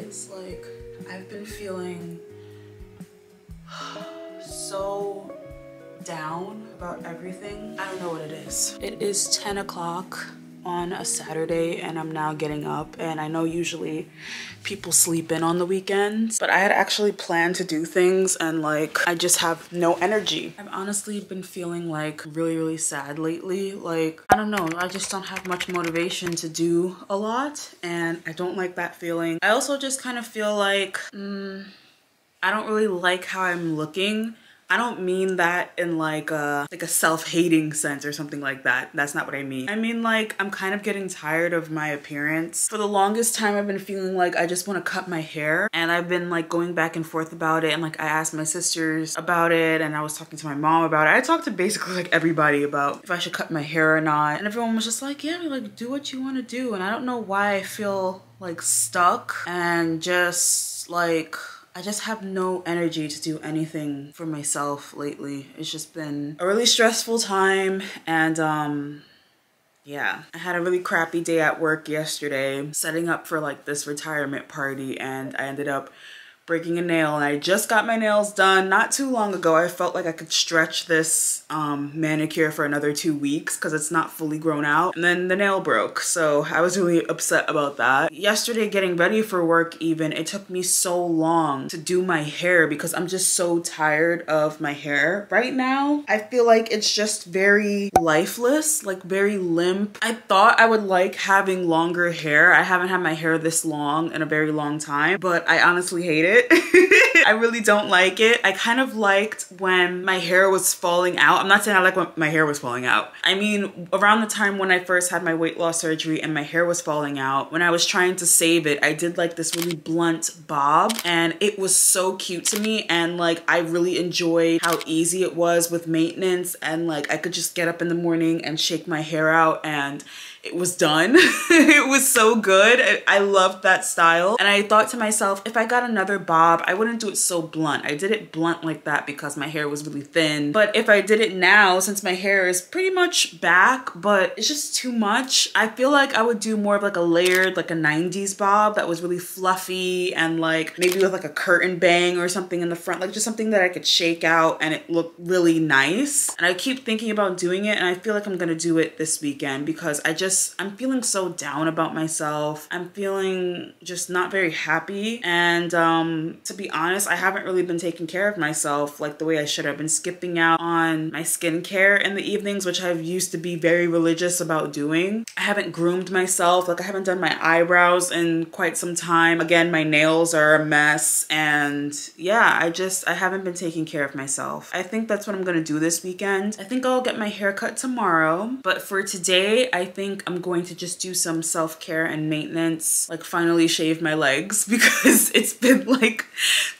guys, like, I've been feeling so down about everything. I don't know what it is. It is 10 o'clock on a Saturday and I'm now getting up, and I know usually people sleep in on the weekends, but I had actually planned to do things and like I just have no energy. I've honestly been feeling like really sad lately. Like, I don't know, I just don't have much motivation to do a lot and I don't like that feeling. I also just kind of feel like I don't really like how I'm looking. I don't mean that in like a self-hating sense or something like that. That's not what I mean. I mean, like, I'm kind of getting tired of my appearance. For the longest time, I've been feeling like I just want to cut my hair, and I've been like going back and forth about it, and like I asked my sisters about it, and I was talking to my mom about it. I talked to basically like everybody about if I should cut my hair or not, and everyone was just like, yeah, like do what you want to do. And I don't know why I feel like stuck and just like I just have no energy to do anything for myself lately. It's just been a really stressful time, and yeah. I had a really crappy day at work yesterday, setting up for like this retirement party, and I ended up breaking a nail, and I just got my nails done not too long ago. I felt like I could stretch this manicure for another 2 weeks because it's not fully grown out, and then the nail broke, so I was really upset about that. Yesterday, getting ready for work even, it took me so long to do my hair because I'm just so tired of my hair right now. I feel like it's just very lifeless, like very limp. I thought I would like having longer hair. I haven't had my hair this long in a very long time, but I honestly hate it. I really don't like it. I kind of liked when my hair was falling out. I'm not saying I like when my hair was falling out. I mean, around the time when I first had my weight loss surgery and my hair was falling out, when I was trying to save it, I did like this really blunt bob, and it was so cute to me, and like I really enjoyed how easy it was with maintenance, and like I could just get up in the morning and shake my hair out and it was done. It was so good. I loved that style. And I thought to myself, if I got another bob, I wouldn't do it so blunt. I did it blunt like that because my hair was really thin. But if I did it now, since my hair is pretty much back, but it's just too much, I feel like I would do more of like a layered, like a 90s bob that was really fluffy and like maybe with like a curtain bang or something in the front, like just something that I could shake out and it looked really nice. And I keep thinking about doing it, and I feel like I'm gonna do it this weekend because I'm feeling so down about myself. I'm feeling just not very happy. And to be honest, I haven't really been taking care of myself like the way I should have. Been skipping out on my skincare in the evenings, which I've used to be very religious about doing. I haven't groomed myself. Like I haven't done my eyebrows in quite some time. Again, my nails are a mess. And yeah, I haven't been taking care of myself. I think that's what I'm gonna do this weekend. I think I'll get my hair cut tomorrow. But for today, I think I'm going to just do some self-care and maintenance, like finally shave my legs because it's been like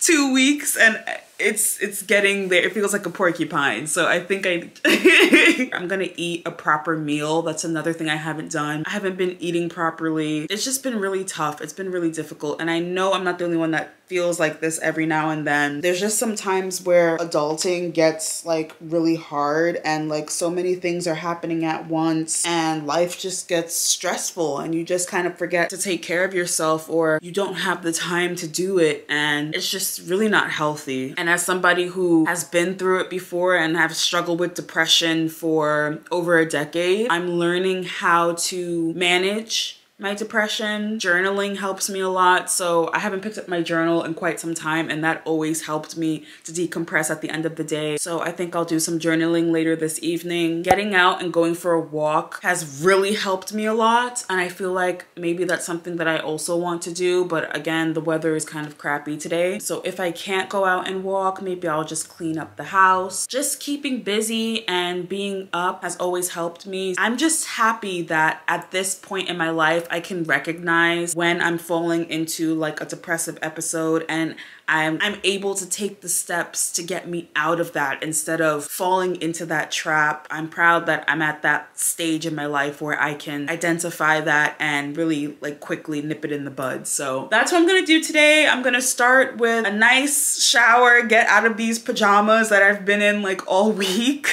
2 weeks and it's getting there. It feels like a porcupine. So I think I'm gonna eat a proper meal. That's another thing I haven't done. I haven't been eating properly. It's just been really tough. It's been really difficult. And I know I'm not the only one that feels like this every now and then. There's just some times where adulting gets like really hard and like so many things are happening at once and life just gets stressful and you just kind of forget to take care of yourself, or you don't have the time to do it, and it's just really not healthy. And as somebody who has been through it before and have struggled with depression for over a decade, I'm learning how to manage my depression. Journaling helps me a lot. So I haven't picked up my journal in quite some time, and that always helped me to decompress at the end of the day. So I think I'll do some journaling later this evening. Getting out and going for a walk has really helped me a lot, and I feel like maybe that's something that I also want to do, but again, the weather is kind of crappy today. So if I can't go out and walk, maybe I'll just clean up the house. Just keeping busy and being up has always helped me. I'm just happy that at this point in my life, I can recognize when I'm falling into like a depressive episode, and I'm able to take the steps to get me out of that instead of falling into that trap. I'm proud that I'm at that stage in my life where I can identify that and really like quickly nip it in the bud. So that's what I'm gonna do today. I'm gonna start with a nice shower, get out of these pajamas that I've been in like all week.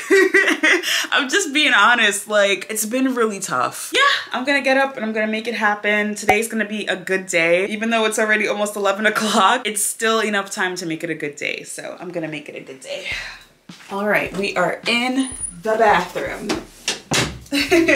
I'm just being honest, like it's been really tough. Yeah, I'm gonna get up and I'm gonna make it happen. Today's gonna be a good day. Even though it's already almost 11 o'clock, it's still enough time to make it a good day. So I'm gonna make it a good day. All right, we are in the bathroom.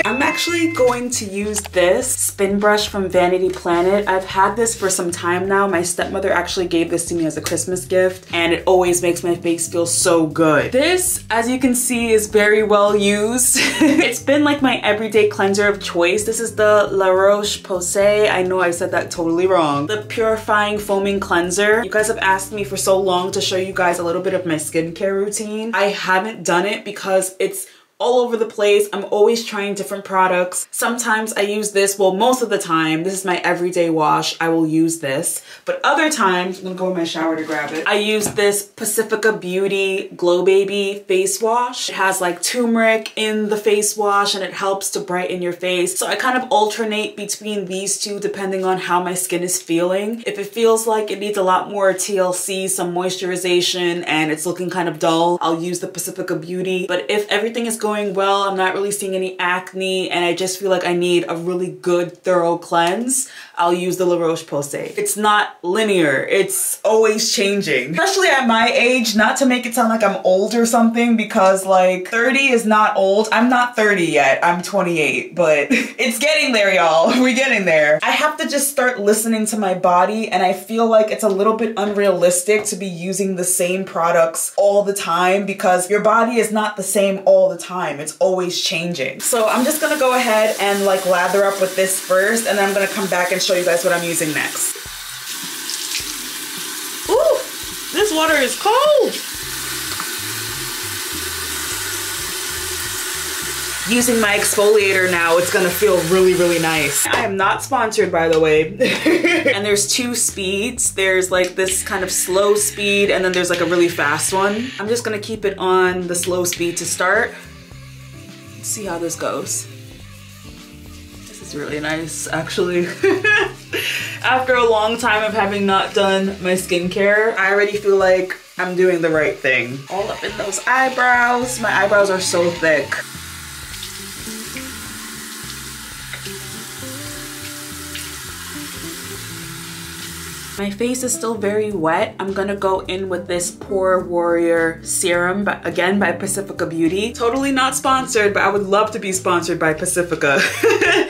I'm actually going to use this spin brush from Vanity Planet. I've had this for some time now. My stepmother actually gave this to me as a Christmas gift, and it always makes my face feel so good. This, as you can see, is very well used. It's been like my everyday cleanser of choice. This is the La Roche-Posay. I know I said that totally wrong. The Purifying Foaming Cleanser. You guys have asked me for so long to show you guys a little bit of my skincare routine. I haven't done it because it's all over the place. I'm always trying different products. Sometimes I use this, well, most of the time, this is my everyday wash, I will use this. But other times, I'm gonna go in my shower to grab it. I use this Pacifica Beauty Glow Baby face wash. It has like turmeric in the face wash and it helps to brighten your face. So I kind of alternate between these two depending on how my skin is feeling. If it feels like it needs a lot more TLC, some moisturization, and it's looking kind of dull, I'll use the Pacifica Beauty. But if everything is going well, I'm not really seeing any acne, and I just feel like I need a really good thorough cleanse, I'll use the La Roche-Posay. It's not linear, it's always changing. Especially at my age, not to make it sound like I'm old or something, because like 30 is not old. I'm not 30 yet, I'm 28, but it's getting there, y'all. We're getting there. I have to just start listening to my body, and I feel like it's a little bit unrealistic to be using the same products all the time because your body is not the same all the time. It's always changing. So I'm just gonna go ahead and like lather up with this first, and then I'm gonna come back and show you guys what I'm using next. Ooh, this water is cold. Using my exfoliator now, it's gonna feel really, really nice. I am not sponsored, by the way. And there's two speeds. There's like this kind of slow speed, and then there's like a really fast one. I'm just gonna keep it on the slow speed to start. Let's see how this goes. This is really nice, actually. After a long time of having not done my skincare, I already feel like I'm doing the right thing. All up in those eyebrows. My eyebrows are so thick. My face is still very wet. I'm gonna go in with this Pore Warrior Serum, again by Pacifica Beauty. Totally not sponsored, but I would love to be sponsored by Pacifica.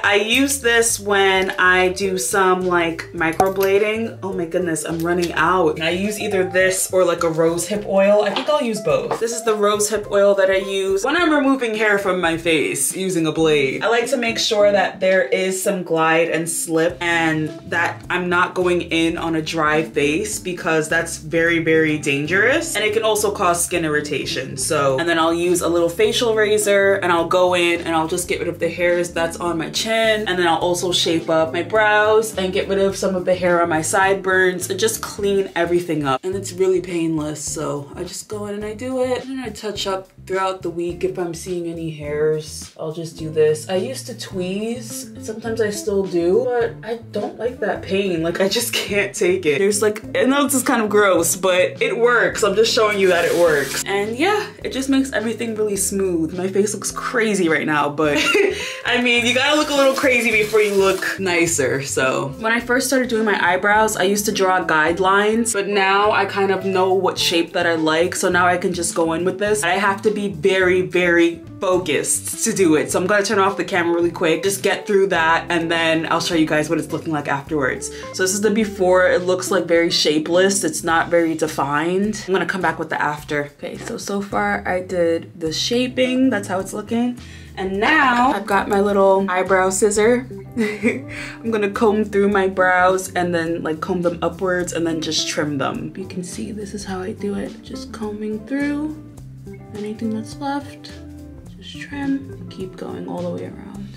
I use this when I do some like microblading. Oh my goodness, I'm running out. And I use either this or like a rose hip oil. I think I'll use both. This is the rose hip oil that I use when I'm removing hair from my face using a blade. I like to make sure that there is some glide and slip and that I'm not going in on a dry face because that's very, very dangerous, and it can also cause skin irritation. So, and then I'll use a little facial razor and I'll go in and I'll just get rid of the hairs that's on my chin, and then I'll also shape up my brows and get rid of some of the hair on my sideburns and just clean everything up. And it's really painless, so I just go in and I do it, and I touch up throughout the week. If I'm seeing any hairs, I'll just do this. I used to tweeze, sometimes I still do, but I don't like that pain. Like, I just can't take it. There's like, I know this is kind of gross, but it works. I'm just showing you that it works. And yeah, it just makes everything really smooth. My face looks crazy right now, but I mean, you gotta look a little crazy before you look nicer. So when I first started doing my eyebrows, I used to draw guidelines, but now I kind of know what shape that I like. So now I can just go in with this. I have to be very, very focused to do it. So I'm gonna turn off the camera really quick, just get through that, and then I'll show you guys what it's looking like afterwards. So this is the before. It looks like very shapeless. It's not very defined. I'm gonna come back with the after. Okay, so far I did the shaping. That's how it's looking. And now I've got my little eyebrow scissor. I'm gonna comb through my brows and then like comb them upwards and then just trim them. You can see this is how I do it. Just combing through anything that's left. Just trim, keep going all the way around.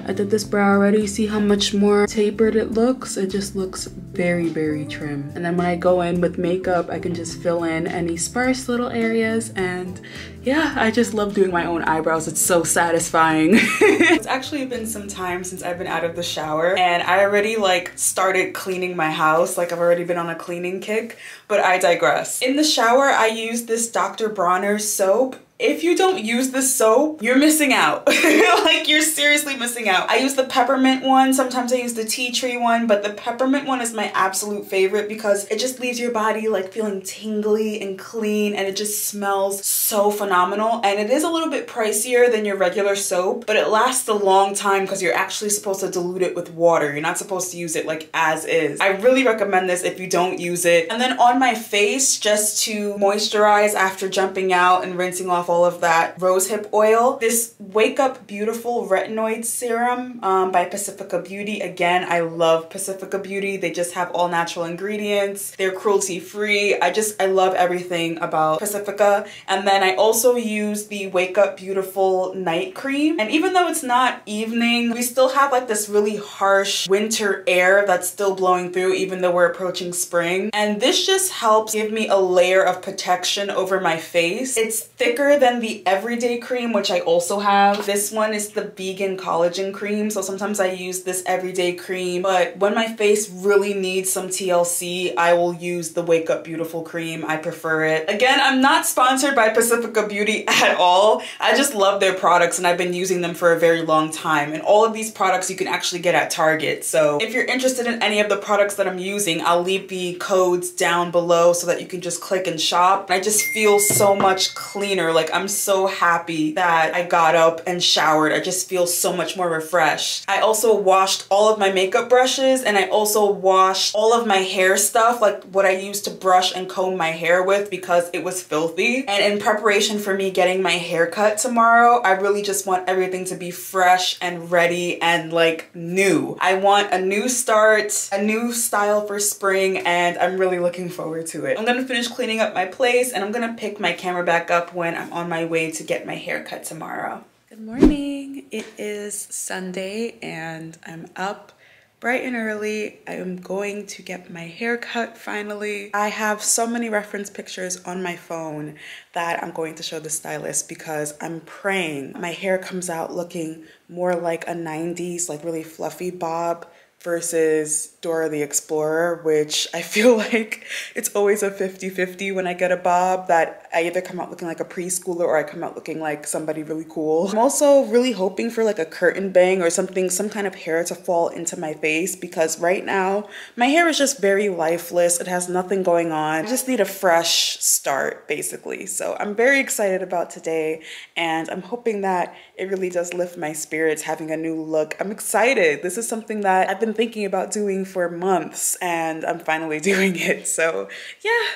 I did this brow already. See how much more tapered it looks? It just looks very, very trim. And then when I go in with makeup, I can just fill in any sparse little areas. And yeah, I just love doing my own eyebrows. It's so satisfying. It's actually been some time since I've been out of the shower, and I already like started cleaning my house. Like, I've already been on a cleaning kick, but I digress. In the shower, I use this Dr. Bronner soap. if you don't use this soap, you're missing out. Like, you're seriously missing out. I use the peppermint one. Sometimes I use the tea tree one, but the peppermint one is my absolute favorite because it just leaves your body like feeling tingly and clean, and it just smells so phenomenal. And it is a little bit pricier than your regular soap, but it lasts a long time because you're actually supposed to dilute it with water. You're not supposed to use it like as is. I really recommend this if you don't use it. And then on my face, just to moisturize after jumping out and rinsing off all of that rosehip oil, this Wake Up Beautiful Retinoid Serum by Pacifica Beauty. Again, I love Pacifica Beauty. They just have all natural ingredients. They're cruelty-free. I love everything about Pacifica. And then I also use the Wake Up Beautiful Night Cream. And even though it's not evening, we still have like this really harsh winter air that's still blowing through even though we're approaching spring. And this just helps give me a layer of protection over my face. It's thicker than the Everyday Cream, which I also have. This one is the vegan collagen cream, so sometimes I use this Everyday Cream, but when my face really needs some TLC, I will use the Wake Up Beautiful cream. I prefer it. Again, I'm not sponsored by Pacifica Beauty at all. I just love their products and I've been using them for a very long time, and all of these products you can actually get at Target. So if you're interested in any of the products that I'm using, I'll leave the codes down below so that you can just click and shop. I just feel so much cleaner. Like, I'm so happy that I got up and showered. I just feel so much more refreshed. I also washed all of my makeup brushes, and I also washed all of my hair stuff, like what I used to brush and comb my hair with, because it was filthy. And in preparation for me getting my hair cut tomorrow, I really just want everything to be fresh and ready and like new. I want a new start, a new style for spring, and I'm really looking forward to it. I'm gonna finish cleaning up my place and I'm gonna pick my camera back up when I'm on my way to get my hair cut tomorrow. Good morning. It is Sunday and I'm up bright and early. I am going to get my hair cut finally. I have so many reference pictures on my phone that I'm going to show the stylist because I'm praying my hair comes out looking more like a 90s, like really fluffy bob, versus Dora the Explorer, which I feel like it's always a 50-50 when I get a bob, that I either come out looking like a preschooler or I come out looking like somebody really cool. I'm also really hoping for like a curtain bang or something, some kind of hair to fall into my face, because right now my hair is just very lifeless. It has nothing going on. I just need a fresh start basically. So I'm very excited about today and I'm hoping that it really does lift my spirits having a new look. I'm excited. This is something that I've been thinking about doing for months and I'm finally doing it. So yeah,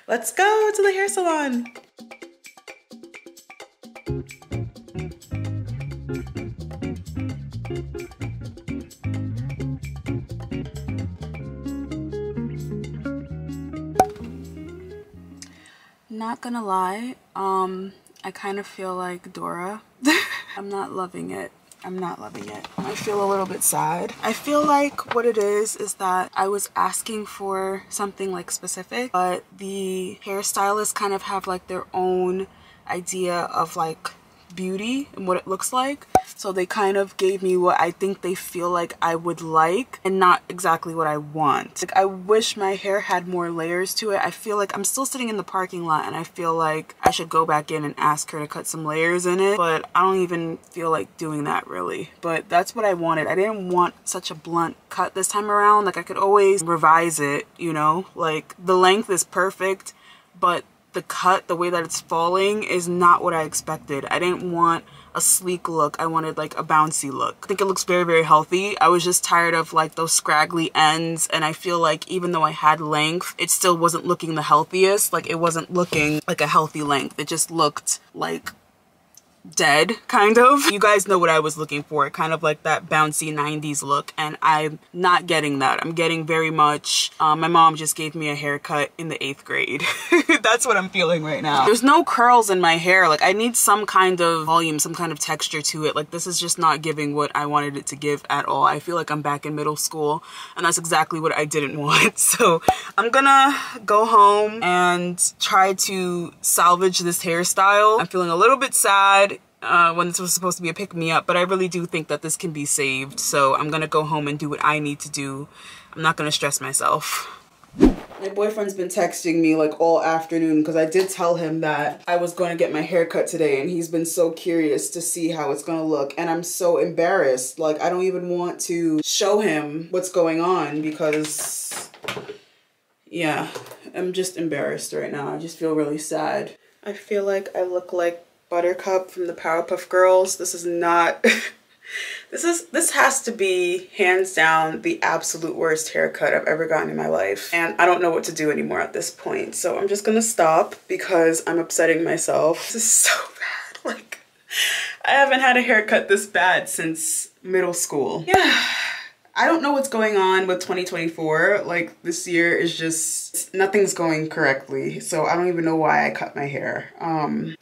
let's go to the hair salon. Not gonna lie, I kind of feel like Dora. I'm not loving it. I'm not loving it. I feel a little bit sad. I feel like what it is that I was asking for something like specific, but the hairstylists kind of have like their own idea of like beauty and what it looks like. So they kind of gave me what I think they feel like I would like and not exactly what I want. Like, I wish my hair had more layers to it. I feel like I'm still sitting in the parking lot and I feel like I should go back in and ask her to cut some layers in it, but I don't even feel like doing that really. But that's what I wanted. I didn't want such a blunt cut this time around. Like, I could always revise it, you know? Like, the length is perfect, but the cut, the way that it's falling is not what I expected. I didn't want a sleek look. I wanted like a bouncy look. I think it looks very, very healthy. I was just tired of like those scraggly ends, and I feel like even though I had length, it still wasn't looking the healthiest. Like, it wasn't looking like a healthy length. It just looked like dead, kind of. You guys know what I was looking for, kind of like that bouncy 90s look, and I'm not getting that. I'm getting very much, my mom just gave me a haircut in the 8th grade. That's what I'm feeling right now. There's no curls in my hair. Like, I need some kind of volume, some kind of texture to it. Like, this is just not giving what I wanted it to give at all. I feel like I'm back in middle school, and that's exactly what I didn't want. So I'm gonna go home and try to salvage this hairstyle. I'm feeling a little bit sad when this was supposed to be a pick-me-up, but I really do think that this can be saved. So I'm gonna go home and do what I need to do. I'm not gonna stress myself. My boyfriend's been texting me like all afternoon because I did tell him that I was going to get my hair cut today, and he's been so curious to see how it's going to look, and I'm so embarrassed. Like, I don't even want to show him what's going on because, yeah, I'm just embarrassed right now. I just feel really sad. I feel like I look like Buttercup from the Powerpuff Girls. This is not... This has to be hands down the absolute worst haircut I've ever gotten in my life. And I don't know what to do anymore at this point. So I'm just gonna stop because I'm upsetting myself. This is so bad. Like, I haven't had a haircut this bad since middle school. Yeah, I don't know what's going on with 2024. Like, this year is just, nothing's going correctly. So I don't even know why I cut my hair. I'm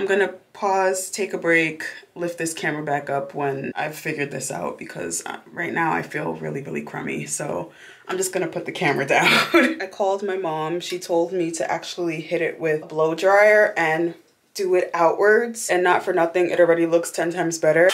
gonna pause, take a break, lift this camera back up when I've figured this out, because right now I feel really, really crummy. So I'm just gonna put the camera down. I called my mom. She told me to actually hit it with a blow dryer and do it outwards, and not for nothing, it already looks 10 times better.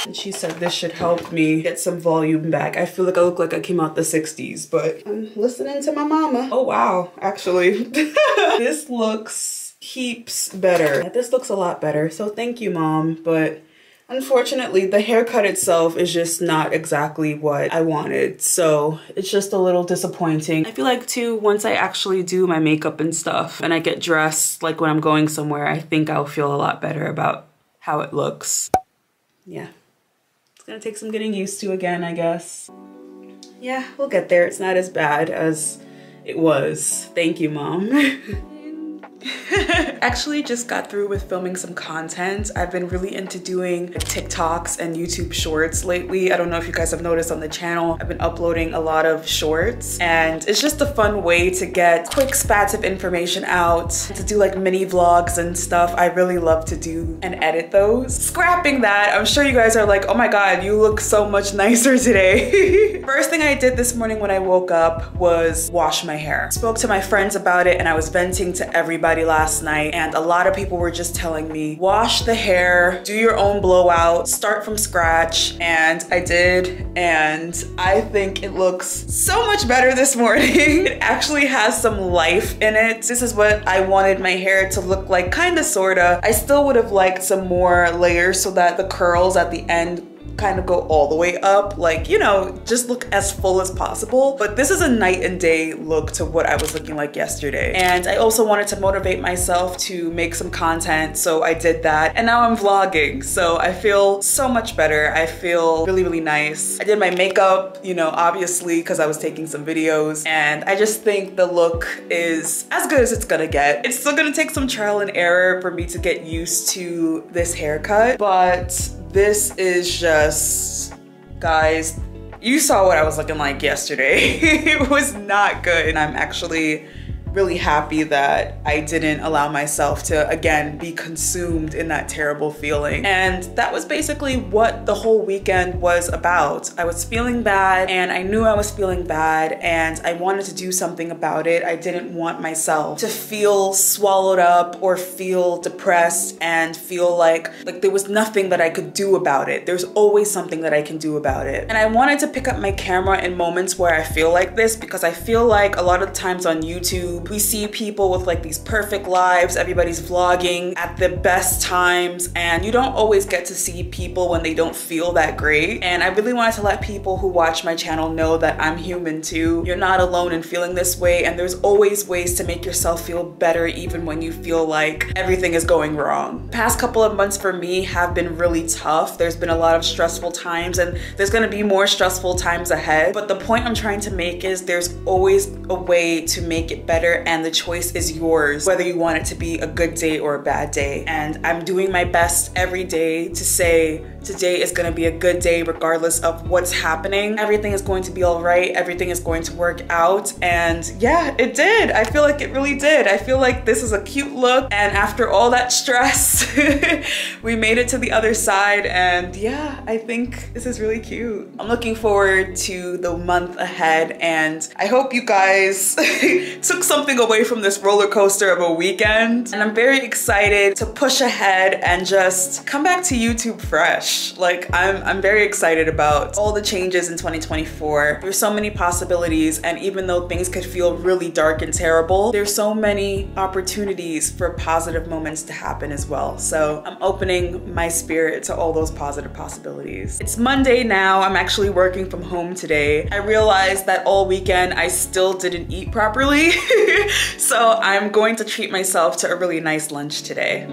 And she said this should help me get some volume back. I feel like I look like I came out the 60s, but I'm listening to my mama. Oh wow, actually. This looks heaps better. This looks a lot better, so thank you, Mom. But unfortunately, the haircut itself is just not exactly what I wanted. So it's just a little disappointing. I feel like too, once I actually do my makeup and stuff and I get dressed, like when I'm going somewhere, I think I'll feel a lot better about how it looks. Yeah. It's gonna take some getting used to again, I guess. Yeah, we'll get there. It's not as bad as it was. Thank you, Mom. Actually just got through with filming some content. I've been really into doing TikToks and YouTube shorts lately. I don't know if you guys have noticed on the channel, I've been uploading a lot of shorts, and it's just a fun way to get quick spats of information out, to do like mini vlogs and stuff. I really love to do and edit those. Scrapping that, I'm sure you guys are like, oh my god, you look so much nicer today. First thing I did this morning when I woke up was wash my hair. Spoke to my friends about it, and I was venting to everybody last night, and a lot of people were just telling me, wash the hair, do your own blowout, start from scratch, and I did, and I think it looks so much better this morning. It actually has some life in it. This is what I wanted my hair to look like, kinda sorta. I still would have liked some more layers so that the curls at the end kind of go all the way up, like, you know, just look as full as possible. But this is a night and day look to what I was looking like yesterday. And I also wanted to motivate myself to make some content, so I did that. And now I'm vlogging, so I feel so much better. I feel really, really nice. I did my makeup, you know, obviously, because I was taking some videos, and I just think the look is as good as it's gonna get. It's still gonna take some trial and error for me to get used to this haircut, but this is just, guys, you saw what I was looking like yesterday. It was not good. And I'm actually really happy that I didn't allow myself to, again, be consumed in that terrible feeling. And that was basically what the whole weekend was about. I was feeling bad, and I knew I was feeling bad, and I wanted to do something about it. I didn't want myself to feel swallowed up or feel depressed and feel like there was nothing that I could do about it. There's always something that I can do about it. And I wanted to pick up my camera in moments where I feel like this, because I feel like a lot of times on YouTube, we see people with like these perfect lives, everybody's vlogging at the best times, and you don't always get to see people when they don't feel that great. And I really wanted to let people who watch my channel know that I'm human too. You're not alone in feeling this way, and there's always ways to make yourself feel better even when you feel like everything is going wrong. The past couple of months for me have been really tough. There's been a lot of stressful times, and there's gonna be more stressful times ahead. But the point I'm trying to make is there's always a way to make it better, and the choice is yours, whether you want it to be a good day or a bad day. And I'm doing my best every day to say today is gonna be a good day regardless of what's happening. Everything is going to be all right. Everything is going to work out. And yeah, it did. I feel like it really did. I feel like this is a cute look, and after all that stress, we made it to the other side, and yeah, I think this is really cute. I'm looking forward to the month ahead, and I hope you guys took some something away from this roller coaster of a weekend. And I'm very excited to push ahead and just come back to YouTube fresh. Like I'm very excited about all the changes in 2024. There's so many possibilities, and even though things could feel really dark and terrible, there's so many opportunities for positive moments to happen as well. So I'm opening my spirit to all those positive possibilities. It's Monday now. I'm actually working from home today. I realized that all weekend I still didn't eat properly. So I'm going to treat myself to a really nice lunch today.